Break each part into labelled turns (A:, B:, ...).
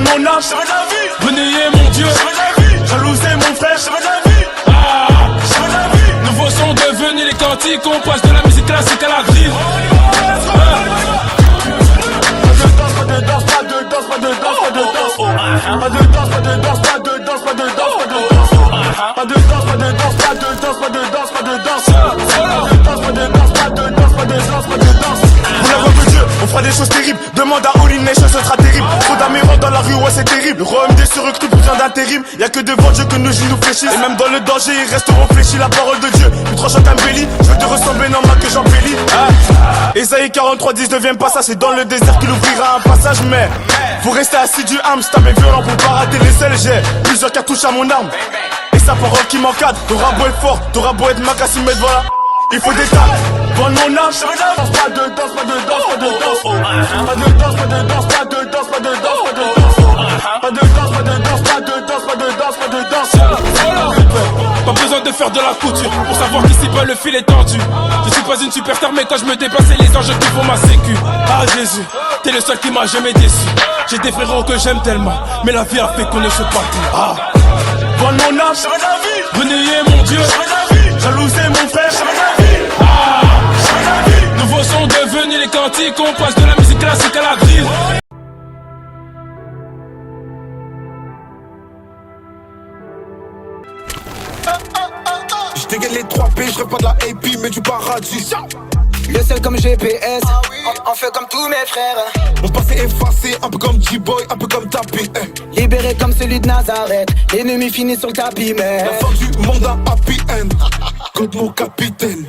A: Vendre mon âme, renier mon Dieu, jalouser mon frère, nouveaux sons devenus les cantiques. On passe de la musique classique à la drill. Pas de danse, pas de danse, pas de danse, pas de danse, pas de danse, pas de danse, pas de danse, pas de danse, pas de danse, pas de danse, pas de danse, pas de danse, pas de danse, pas de danse, pas de danse, pas de danse, pas de danse, pas de danse, pas de danse. Pour l'œuvre de Dieu, on fera des choses terribles. Demande à Holy Nation, ce sera terrible. Trop d'amis rentrent dans la rue, ouais c'est terrible. Le royaume des cieux recrute besoin d'intérim. Y'a que devant Dieu que nos genoux fléchissent. Et même dans le danger, ils resteront fléchis. La parole de Dieu, plus tranchant qu'un belly. Je veux te ressembler, non mal que j'embellis. Esaïe 43, 19e passage. C'est dans le désert qu'il ouvrira un passage. Mais faut rester assidu, stable et violent pour pas rater les ailes. J'ai plusieurs cartouches à mon arme. Et sa parole qui m'encadre. T'auras beau être fort, t'auras beau être macassime, mais voilà. Il faut des tables, vendre mon âme. Pas de danse, pas de danse, pas de danse. Pas de danse, pas de danse, pas de danse, pas de danse, pas de danse. Pas de danse, pas de danse, pas de danse, pas de danse, pas de danse. Pas besoin de faire de la couture pour savoir qu'ici bas le fil est tendu. Je suis pas une superstar mais quand je me déplace c'est les anges qui font ma sécu. Ah Jésus, t'es le seul qui m'a jamais déçu. J'ai des frérots que j'aime tellement, mais la vie a fait qu'on ne se parle plus. Vendre mon âme, renier mon Dieu, jalouser mon frère. Nouveaux sons devenus les cantiques. On passe de la musique classique à la drill.
B: Je dégaine les 3P, je pas de la AP mais du paradis.
C: Le seul comme GPS, on fait comme tous mes frères.
B: Mon passé effacé, un peu comme G-Boy, un peu comme Tapi.
C: Libéré comme celui de Nazareth, l'ennemi finit sur le tapis mais
B: la fin du monde a happy end, comme mon capitaine.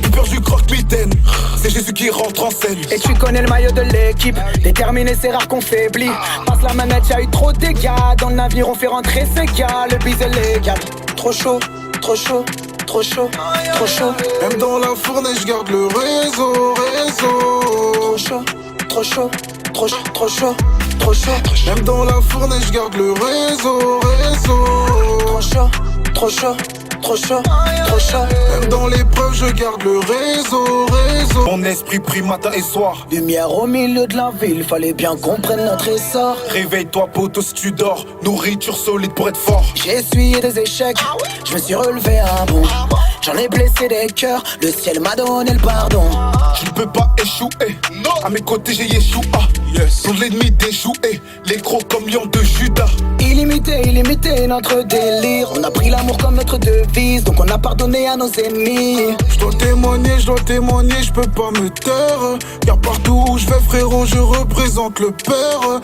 B: Plus peur du croque-mitaine, c'est Jésus qui rentre en scène.
C: Et tu connais le maillot de l'équipe, déterminé c'est rare qu'on faiblit. Passe la manette, y'a eu trop de dégâts, dans le navire on fait rentrer ses gars. Le bise est légal, trop chaud, trop chaud. Trop chaud, trop chaud.
B: Même dans la fournaise, je garde le réseau.
C: Trop chaud, trop chaud, trop chaud, trop chaud, trop chaud.
B: Même dans la fournaise, je garde le réseau.
C: Trop chaud, trop chaud, trop chaud, trop chaud.
B: Même dans l'épreuve, je garde le réseau. Mon esprit prie matin et soir.
C: Lumière au milieu de la ville, fallait bien qu'on prenne notre essor.
B: Réveille-toi, poteau, si tu dors. Nourriture solide pour être fort.
C: J'ai essuyé des échecs, je me suis relevé un bout. J'en ai blessé des cœurs, le ciel m'a donné le pardon.
B: Je ne peux pas échouer, non. À mes côtés j'ai Yeshua, yes. Pour l'ennemi déjoué, les gros comme lion de Judas.
C: Illimité notre délire. On a pris l'amour comme notre devise, donc on a pardonné à nos ennemis.
B: Je dois témoigner, je peux pas me taire. Car partout où je vais frérot, je représente le Père.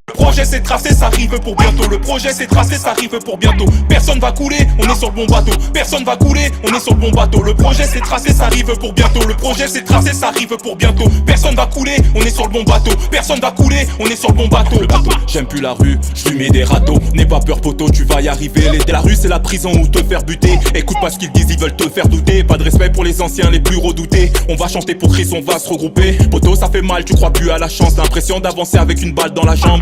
A: Le projet s'est tracé, ça arrive pour bientôt. Le projet s'est tracé, ça arrive pour bientôt. Personne va couler, on est sur le bon bateau. Personne va couler, on est sur le bon bateau. Le projet s'est tracé, ça arrive pour bientôt. Le projet s'est tracé, ça arrive pour bientôt. Personne va couler, on est sur le bon bateau. Personne va couler, on est sur le bon bateau. Le bateau, j'aime plus la rue, je fumais des râteaux. N'aie pas peur poteau, tu vas y arriver. La rue c'est la prison où te faire buter. Écoute pas ce qu'ils disent, ils veulent te faire douter. Pas de respect pour les anciens les plus redoutés. On va chanter pour Christ, on va se regrouper. Poteau ça fait mal, tu crois plus à la chance. L'impression d'avancer avec une balle dans la jambe.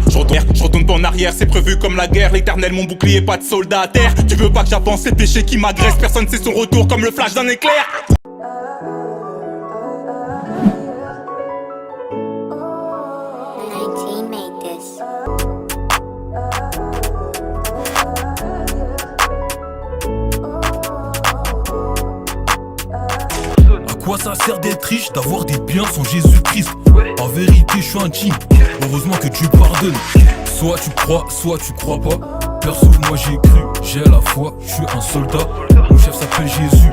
A: Je retourne pas en arrière, c'est prévu comme la guerre. L'éternel mon bouclier, pas de soldats à terre. Tu veux pas que j'avance, c'est péché qui m'agresse. Personne sait son retour comme le flash d'un éclair.
D: À quoi ça sert d'être riche, d'avoir des biens sans Jésus-Christ? En vérité, je suis un G. Heureusement que tu pardonnes. Soit tu crois, soit tu crois pas. Perso, moi j'ai cru, j'ai la foi, je suis un soldat. Mon chef s'appelle Jésus.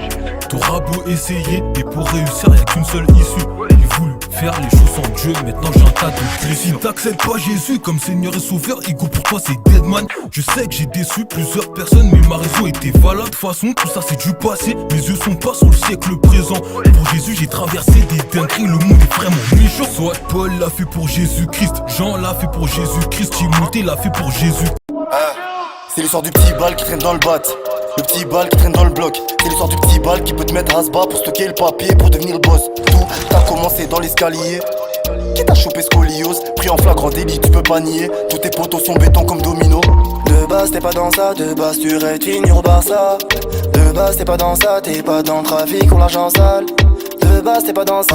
D: T'auras beau essayer, et pour réussir, y'a qu'une seule issue. J'ai voulu faire les choses sans Dieu, maintenant j'ai un tas de blessures. Si t'acceptes pas Jésus comme Seigneur et Sauveur, Ego pour toi c'est Deadman. Je sais que j'ai déçu plusieurs personnes, mais ma raison était valable. De toute façon, tout ça c'est du passé, mes yeux sont pas sur le siècle présent. Pour Jésus, j'ai traversé des dingueries, le monde est vraiment méchant. Soit Paul l'a fait pour Jésus-Christ, Jean l'a fait pour Jésus-Christ, Timothée l'a fait pour Jésus.
E: C'est l'histoire du petit bal qui traîne dans le bat. Le petit bal qui traîne dans le bloc. C'est l'histoire du petit bal qui peut te mettre à ce bas pour stocker le papier, pour devenir le boss. Tout a commencé dans l'escalier. Qui t'a chopé scoliose, pris en flagrant délit, tu peux pas nier. Tous tes potos sont béton comme domino. De base t'es pas dans ça, de base tu restes finir au Barça. De base t'es pas dans ça, t'es pas dans le trafic ou l'argent sale. De base t'es pas dans ça.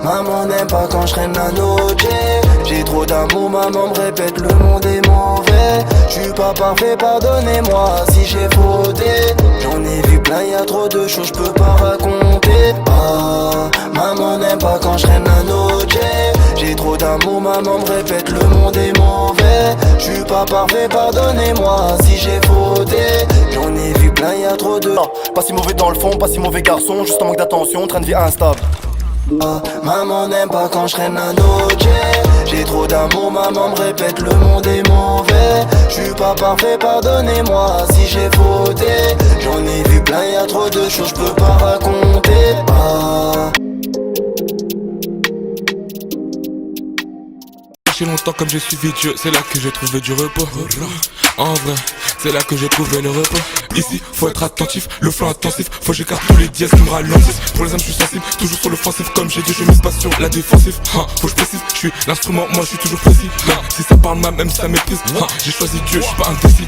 E: Maman n'aime pas quand je traîne la noche. J'ai trop d'amour, maman me répète le monde est mauvais. J'suis pas parfait, pardonnez-moi si j'ai fauté. J'en ai vu plein, y'a trop de choses, j'peux pas raconter. Ah, maman n'aime pas quand j'traîne un OJ. J'ai trop d'amour, maman me répète le monde est mauvais. J'suis pas parfait, pardonnez-moi si j'ai fauté. J'en ai vu plein, y'a trop de... Non, pas si mauvais dans le fond, pas si mauvais garçon. Juste un manque d'attention, train de vie instable. Ah, maman n'aime pas quand j'traîne un OJ. J'ai trop d'amour, maman me répète le monde est mauvais. J'suis pas parfait, pardonnez-moi si j'ai fauté. J'en ai vu plein, y'a trop de choses, j'peux pas raconter. Ah.
F: Longtemps comme j'ai suivi Dieu, c'est là que j'ai trouvé du repos. En vrai, c'est là que j'ai trouvé le repos. Ici, faut être attentif, le flow intensif. Faut que j'écarte tous les dièses qui me ralentissent. Pour les âmes, je suis sensible, toujours sur l'offensif. Comme j'ai dit, je mise pas sur la défensive. Faut que je précise, je suis l'instrument, moi je suis toujours précis. Si ça parle mal, même si ça méprise. J'ai choisi Dieu, je suis pas indécis.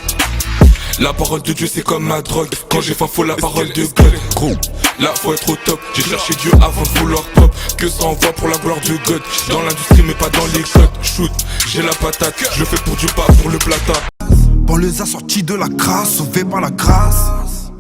F: La parole de Dieu c'est comme ma drogue. Quand j'ai faim faut la parole de God. Gros, là faut être au top. J'ai cherché Dieu avant de vouloir pop. Que ça envoie pour la gloire de God. Dans l'industrie mais pas dans les codes. Shoot, j'ai la patate. Je le fais pour Dieu pas pour le plata.
B: On les a sortis de la crasse, sauvés par la grâce.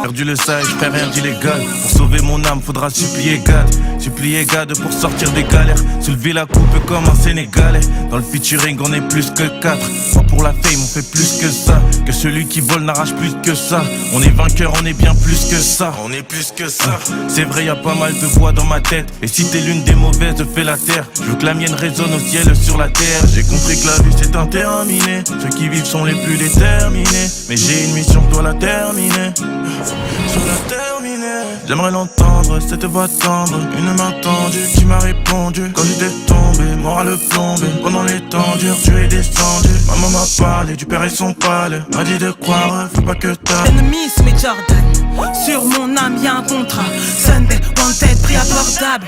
G: Perdu le sage, frère, perdu les gars. Pour sauver mon âme, faudra supplier God pour sortir des galères. Soulever la coupe comme un Sénégalais. Dans le featuring, on est plus que 4. Pas pour la fame, on fait plus que ça. Que celui qui vole n'arrache plus que ça. On est vainqueur, on est bien plus que ça. On est plus que ça. C'est vrai, y a pas mal de voix dans ma tête. Et si t'es l'une des mauvaises, fais la terre. Je veux que la mienne résonne au ciel sur la terre. J'ai compris que la vie c'est interminé. Ceux qui vivent sont les plus déterminés. Mais j'ai une mission, je dois la terminer. Sur la terminer. J'aimerais l'entendre, cette voix tendre. Une main tendue qui m'a répondu. Quand j'étais tombé, moral plombé. Pendant les temps durs, tu es descendu. Maman m'a parlé du père et son palais. M'a dit de croire, faut pas que t'as.
H: Ennemi, mes Jordan. Sur mon âme y'a un contrat. Sunday, wanted, prix abordable.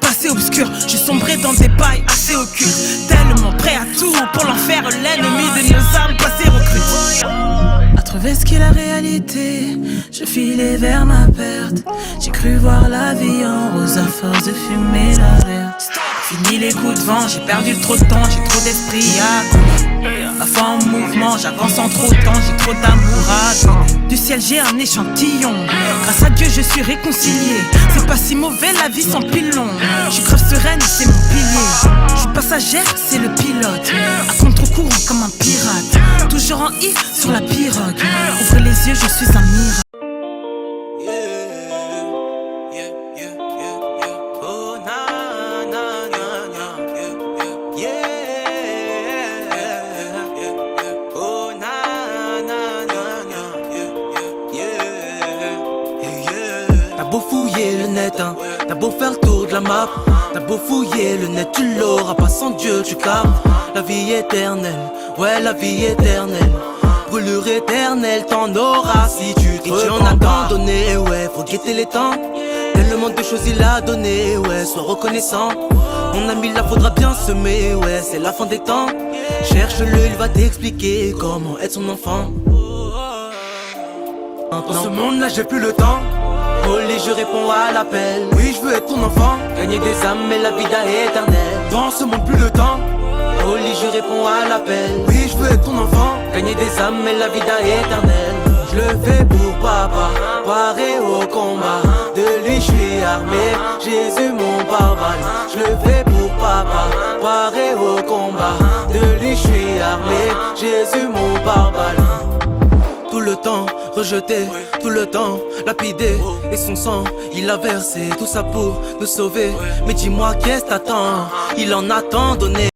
H: Passé obscur, j'ai sombré dans des pailles assez occultes. Tellement prêt à tout pour l'enfer, l'ennemi de nos âmes passées recrute. À trouver ce qu'est la réalité, je filais vers ma perte. J'ai cru voir la vie en rose à force de fumer la verte. Fini les coups de vent, j'ai perdu trop de temps, j'ai trop d'esprit à couler. Ma foi en mouvement, j'avance en trop de temps, j'ai trop d'amour à donner. Du ciel j'ai un échantillon, grâce à Dieu je suis réconcilié. C'est pas si mauvais la vie sans pilon. Je suis grave sereine et c'est mon pilier. Je suis passagère, c'est le pilote. À contre-courant comme un pirate. Toujours en I sur la pirogue. Ouvre les yeux, je suis un miracle.
I: T'as beau fouiller le net, hein, t'as beau faire le tour de la map. T'as beau fouiller le net, tu l'auras pas sans Dieu, tu captes. La vie éternelle, ouais la vie éternelle. Brûlure éternelle, t'en auras si tu te repens. Et tu en as tant donné, ouais, faut guetter les temps. Tellement de choses il a donné, ouais, sois reconnaissant. Mon ami là faudra bien semer, ouais, c'est la fin des temps. Cherche-le, il va t'expliquer comment être son enfant. Dans ce monde là j'ai plus le temps. Holy, je réponds à l'appel. Oui, je veux être ton enfant. Gagner des âmes et la vie éternelle. Dans ce monde, plus le temps. Holy, je réponds à l'appel. Oui, je veux être ton enfant. Gagner des âmes et la vie éternelle. Je le fais pour papa, paré au combat. De lui, je suis armé. Jésus, mon pare-balles. Je le fais pour papa, paré au combat. De lui, je suis armé. Jésus, mon pare-balles. Tout le temps rejeté, tout le temps lapidé. Et son sang, il a versé tout ça pour nous sauver. Mais dis-moi qu'est-ce t'attends, il en a tant donné.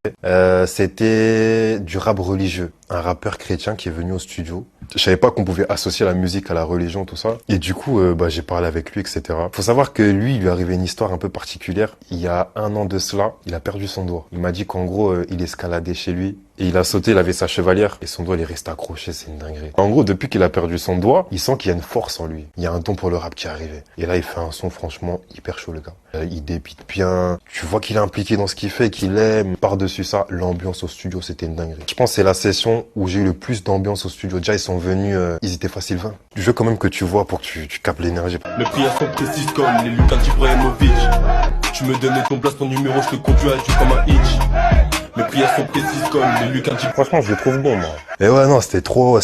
J: C'était du rap religieux, un rappeur chrétien qui est venu au studio. Je savais pas qu'on pouvait associer la musique à la religion, tout ça. Et du coup, j'ai parlé avec lui, etc. Faut savoir que lui, il lui est arrivé une histoire un peu particulière. Il y a 1 an de cela, il a perdu son doigt. Il m'a dit qu'en gros, il escaladait chez lui. Et il a sauté, il avait sa chevalière. Et son doigt, il est resté accroché, c'est une dinguerie. En gros, depuis qu'il a perdu son doigt, il sent qu'il y a une force en lui. Il y a un don pour le rap qui est arrivé. Et là, il fait un son franchement hyper chaud, le gars. Il débite bien. Tu vois qu'il est impliqué dans ce qu'il fait, qu'il aime. Par-dessus ça, l'ambiance au studio, c'était une dinguerie. Je pense que c'est la session où j'ai eu le plus d'ambiance au studio. Déjà, ils sont venus, ils étaient faciles 20. Je veux quand même que tu vois pour que tu captes l'énergie.
K: Mes prières sont précises comme les Lucas d'Ibrahimovic. tu me donnes ton place, ton numéro, je te conduis à Dieu comme un hitch. Mes prières sont précises comme les Lucas.
J: Franchement, je le trouve bon, moi. Et ouais, non, c'était trop, ouais,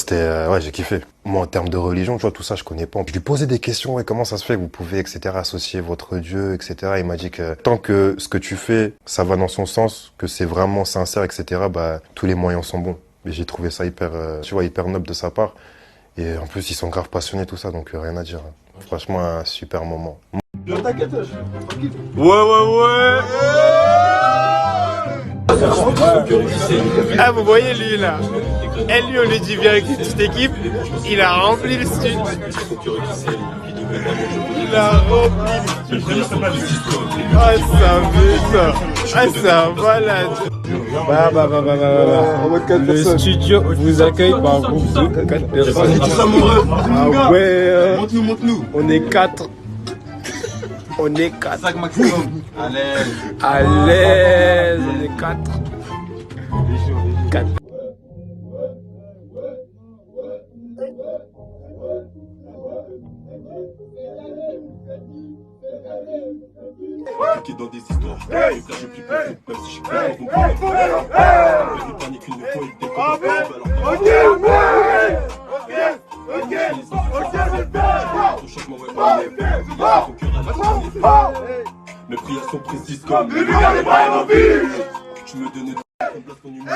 J: j'ai kiffé. Moi, en termes de religion, tu vois, tout ça, je connais pas. Je lui posais des questions, ouais, comment ça se fait que vous pouvez, etc., associer votre Dieu, etc. Il m'a dit que tant que ce que tu fais, ça va dans son sens, que c'est vraiment sincère, etc., bah, tous les moyens sont bons. Et j'ai trouvé ça hyper, tu vois, hyper noble de sa part. Et en plus, ils sont grave passionnés, tout ça, donc rien à dire. Franchement, un super moment.
L: Ouais. Ah, vous voyez lui là. Et lui, on lui dit bien avec toute équipe, il a rempli le sud. Il a rempli. Ah, ça veut ça. Ah, c'est un malade. Le studio vous accueille par un groupe de 4 personnes. Ah ouais. Montre-nous. On est 4. On est 4. 5 maximum. À l'aise. On est 4. 4.
K: Qui est dans des histoires, je là je plie pour même si je suis pas dans mon ne panique une fois, il mes prières sont précises comme le lumière des pas que tu me donnes ton place, ton numéro,